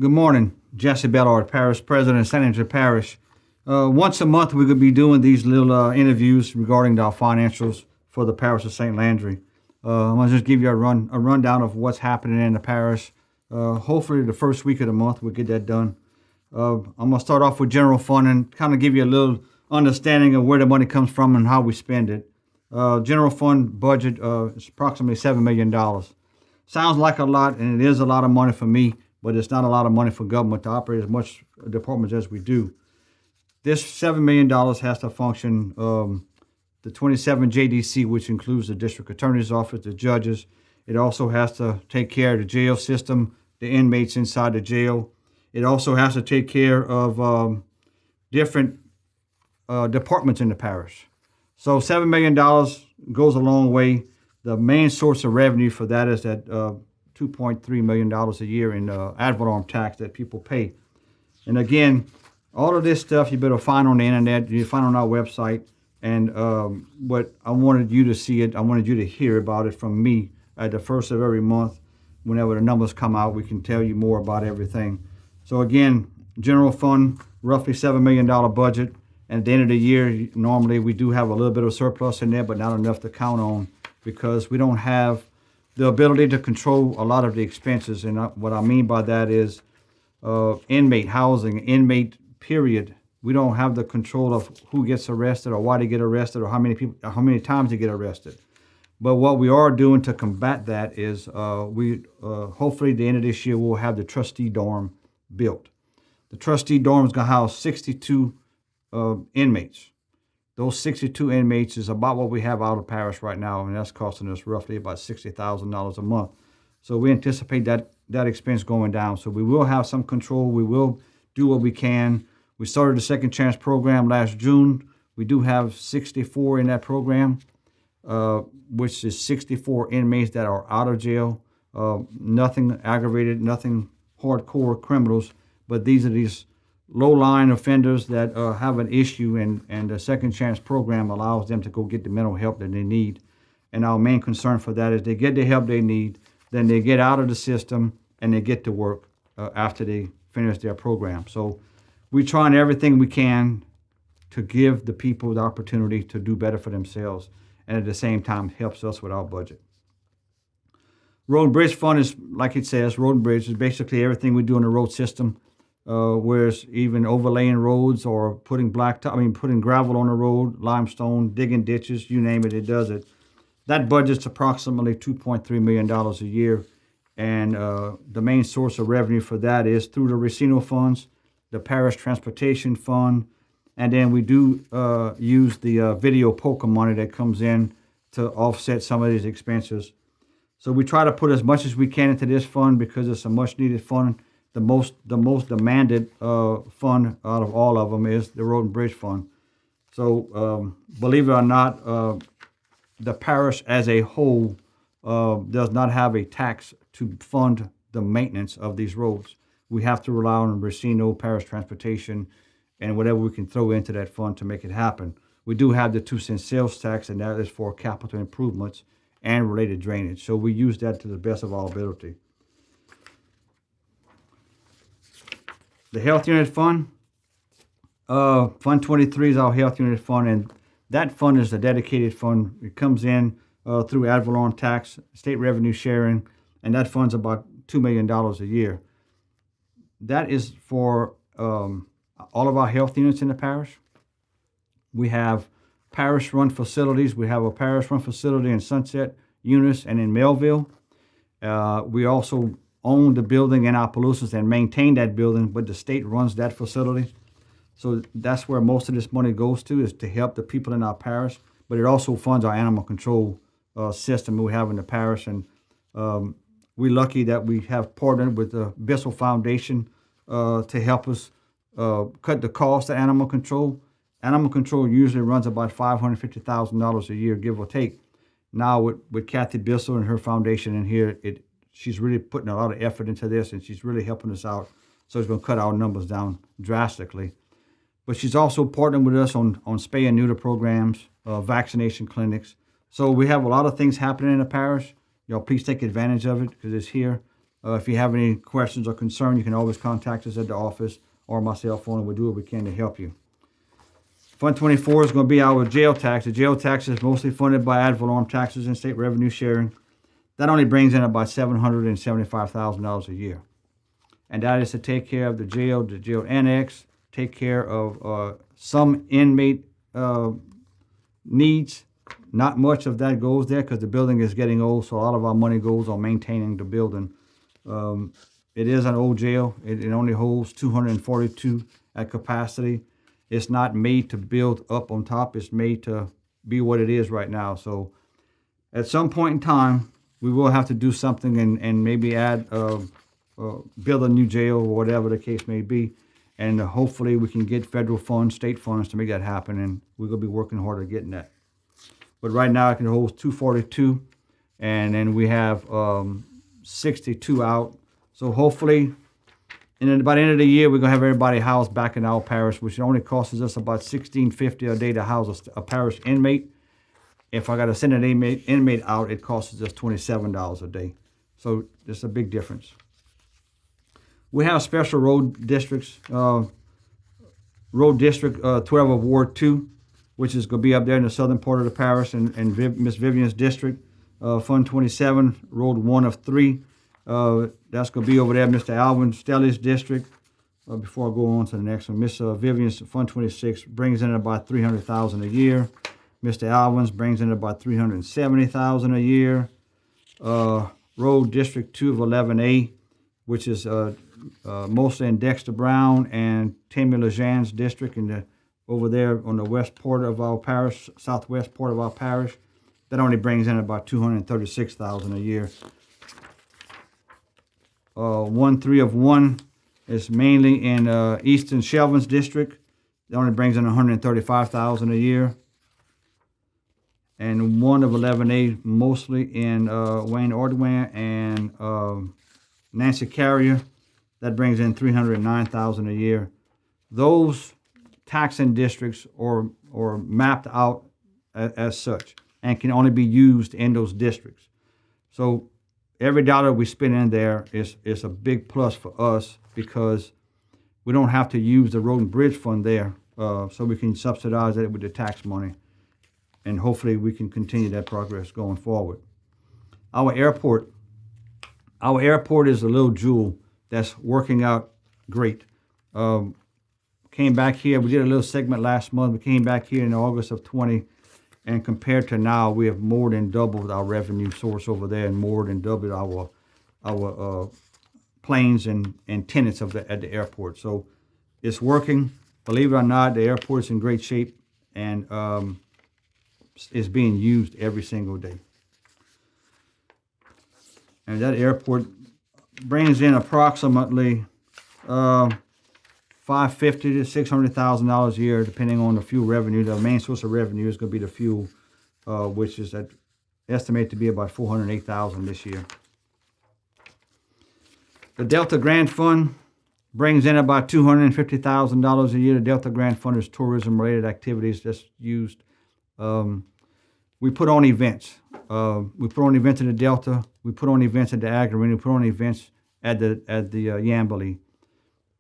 Good morning. Jesse Bellard, Parish President, St. Andrew Parish. Once a month, we're going to be doing these little interviews regarding our financials for the Parish of St. Landry. I'm going to just give you a rundown of what's happening in the parish. Hopefully, the first week of the month, we'll get that done. I'm going to start off with general fund and kind of give you a little understanding of where the money comes from and how we spend it. General fund budget is approximately $7 million. Sounds like a lot, and it is a lot of money for me, but it's not a lot of money for government to operate as much departments as we do. This $7 million has to function the 27 JDC, which includes the district attorney's office, the judges. It also has to take care of the jail system, the inmates inside the jail. It also has to take care of different departments in the parish. So $7 million goes a long way. The main source of revenue for that is that $2.3 million a year in Ad Valorem Tax that people pay. And again, all of this stuff you better find on the internet. You find on our website. And but I wanted you to see it. I wanted you to hear about it from me at the first of every month. Whenever the numbers come out, we can tell you more about everything. So again, general fund, roughly $7 million budget. And at the end of the year, normally we do have a little bit of surplus in there, but not enough to count on because we don't have the ability to control a lot of the expenses. And what I mean by that is inmate housing, inmate period. We don't have the control of who gets arrested or why they get arrested or how many times they get arrested. But what we are doing to combat that is hopefully at the end of this year we'll have the trustee dorm built. The trustee dorm is going to house 62 inmates. Those 62 inmates is about what we have out of parish right now, and that's costing us roughly about $60,000 a month. So we anticipate that expense going down. So we will have some control. We will do what we can. We started the Second Chance program last June. We do have 64 in that program, which is 64 inmates that are out of jail. Nothing aggravated, nothing hardcore criminals, but these are these low-line offenders that have an issue, and the Second Chance program allows them to go get the mental help that they need. And our main concern for that is they get the help they need, then they get out of the system, and they get to work after they finish their program. So we're trying everything we can to give the people the opportunity to do better for themselves, and at the same time helps us with our budget. Road and Bridge Fund is, like it says, Road and Bridge is basically everything we do in the road system. Whereas even overlaying roads or putting putting gravel on the road, limestone, digging ditches, you name it, it does it. That budget's approximately $2.3 million a year. And the main source of revenue for that is through the Racino funds, the Parish Transportation Fund, and then we do use the video poker money that comes in to offset some of these expenses. So we try to put as much as we can into this fund because it's a much needed fund. The most demanded fund out of all of them is the Road and Bridge Fund. So believe it or not, the parish as a whole does not have a tax to fund the maintenance of these roads. We have to rely on Racino, Parish Transportation, and whatever we can throw into that fund to make it happen. We do have the 2-cent sales tax, and that is for capital improvements and related drainage. So we use that to the best of our ability. The Health Unit Fund, Fund 23 is our Health Unit Fund, and that fund is a dedicated fund. It comes in through Ad Valorem Tax, state revenue sharing, and that fund's about $2 million a year. That is for all of our health units in the parish. We have parish-run facilities. We have a parish-run facility in Sunset, Eunice, and in Melville. We also own the building in Opelousas and maintain that building, but the state runs that facility. So that's where most of this money goes to, is to help the people in our parish, but it also funds our animal control system we have in the parish. And we're lucky that we have partnered with the Bissell Foundation to help us cut the cost of animal control. Animal control usually runs about $550,000 a year, give or take. Now with Kathy Bissell and her foundation in here, she's really putting a lot of effort into this, and she's really helping us out. So it's going to cut our numbers down drastically. But she's also partnering with us on spay and neuter programs, vaccination clinics. So we have a lot of things happening in the parish. Please take advantage of it because it's here. If you have any questions or concern, you can always contact us at the office or my cell phone, and we'll do what we can to help you. Fund 24 is going to be our jail tax. The jail tax is mostly funded by Ad Valorem taxes and state revenue sharing. That only brings in about $775,000 a year. And that is to take care of the jail annex, take care of some inmate needs. Not much of that goes there because the building is getting old, so a lot of our money goes on maintaining the building. It is an old jail. It only holds 242 at capacity. It's not made to build up on top. It's made to be what it is right now. So at some point in time, we will have to do something and maybe build a new jail or whatever the case may be. And hopefully we can get federal funds, state funds to make that happen. And we're going to be working hard at getting that. But right now it can hold 242. And then we have 62 out. So hopefully, and then by the end of the year, we're going to have everybody housed back in our parish, which only costs us about $16.50 a day to house a parish inmate. If I got to send an inmate out, it costs us $27 a day. So there's a big difference. We have special road districts. Road District 12 of Ward 2, which is going to be up there in the southern part of the parish, and Miss Vivian's district. Fund 27, Road 1 of 3. That's going to be over there, Mr. Alvin Stelly's district. Before I go on to the next one, Miss Vivian's Fund 26 brings in about $300,000 a year. Mr. Alvin's brings in about $370,000 a year. Road District 2 of 11A, which is mostly in Dexter Brown and Tammy Lejean's district over there on the west part of our parish, southwest part of our parish. That only brings in about $236,000 a year. 1-3 of 1 is mainly in Eastern Shelvin's district. That only brings in $135,000 a year. And 1 of 11A mostly in Wayne Ordway and Nancy Carrier. That brings in $309,000 a year. Those taxing districts are mapped out as such and can only be used in those districts. So every dollar we spend in there is a big plus for us because we don't have to use the road and bridge fund there, so we can subsidize it with the tax money. And hopefully we can continue that progress going forward. Our airport is a little jewel that's working out great. Came back here, we did a little segment last month. We came back here in August of 20, and compared to now, we have more than doubled our revenue source over there and more than doubled our planes and tenants at the airport. So it's working. Believe it or not, the airport is in great shape and is being used every single day. And that airport brings in approximately $550,000 to $600,000 a year, depending on the fuel revenue. The main source of revenue is going to be the fuel, which is estimated to be about $408,000 this year. The Delta Grant Fund brings in about $250,000 a year. The Delta Grant Fund is tourism-related activities that's used. We put on events. We put on events in the Delta. We put on events at the Ag Arena. We put on events at the Yambali.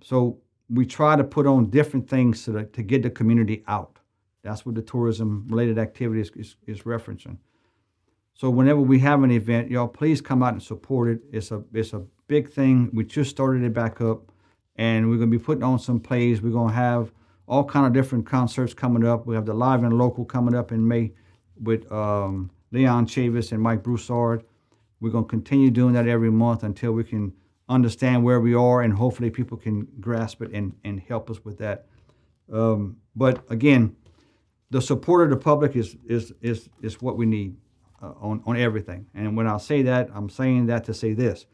So we try to put on different things to get the community out. That's what the tourism-related activity is referencing. So whenever we have an event, y'all please come out and support it. It's a big thing. We just started it back up, and we're going to be putting on some plays. We're going to have all kind of different concerts coming up. We have the Live and Local coming up in May with Leon Chavis and Mike Broussard. We're going to continue doing that every month until we can understand where we are, and hopefully people can grasp it and help us with that. But again, the support of the public is what we need on everything. And when I say that, I'm saying that to say this.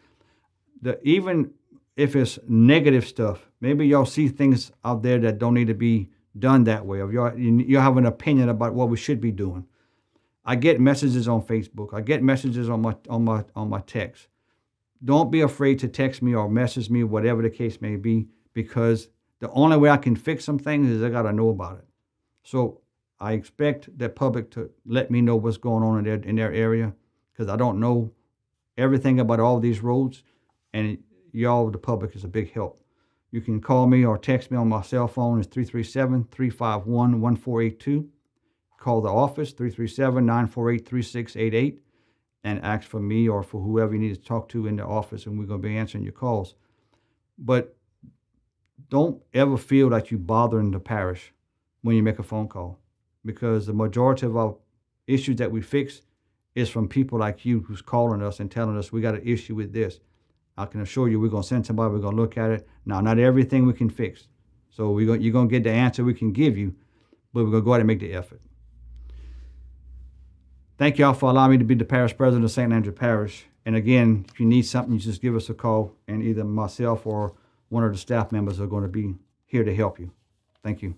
Even if it's negative stuff, maybe y'all see things out there that don't need to be done that way, or you have an opinion about what we should be doing. I get messages on Facebook. I get messages on my text. Don't be afraid to text me or message me, whatever the case may be, because the only way I can fix some things is I got to know about it. So I expect the public to let me know what's going on in their area, because I don't know everything about all these roads. and y'all, the public, is a big help. You can call me or text me on my cell phone. It's 337-351-1482. Call the office, 337-948-3688, and ask for me or for whoever you need to talk to in the office, and we're going to be answering your calls. But don't ever feel like you're bothering the parish when you make a phone call, because the majority of our issues that we fix is from people like you who's calling us and telling us we got an issue with this. I can assure you we're going to send somebody, we're going to look at it. Now, not everything we can fix. So you're going to get the answer we can give you, but we're going to go ahead and make the effort. Thank y'all for allowing me to be the parish president of St. Landry Parish. And again, if you need something, you just give us a call, and either myself or one of the staff members are going to be here to help you. Thank you.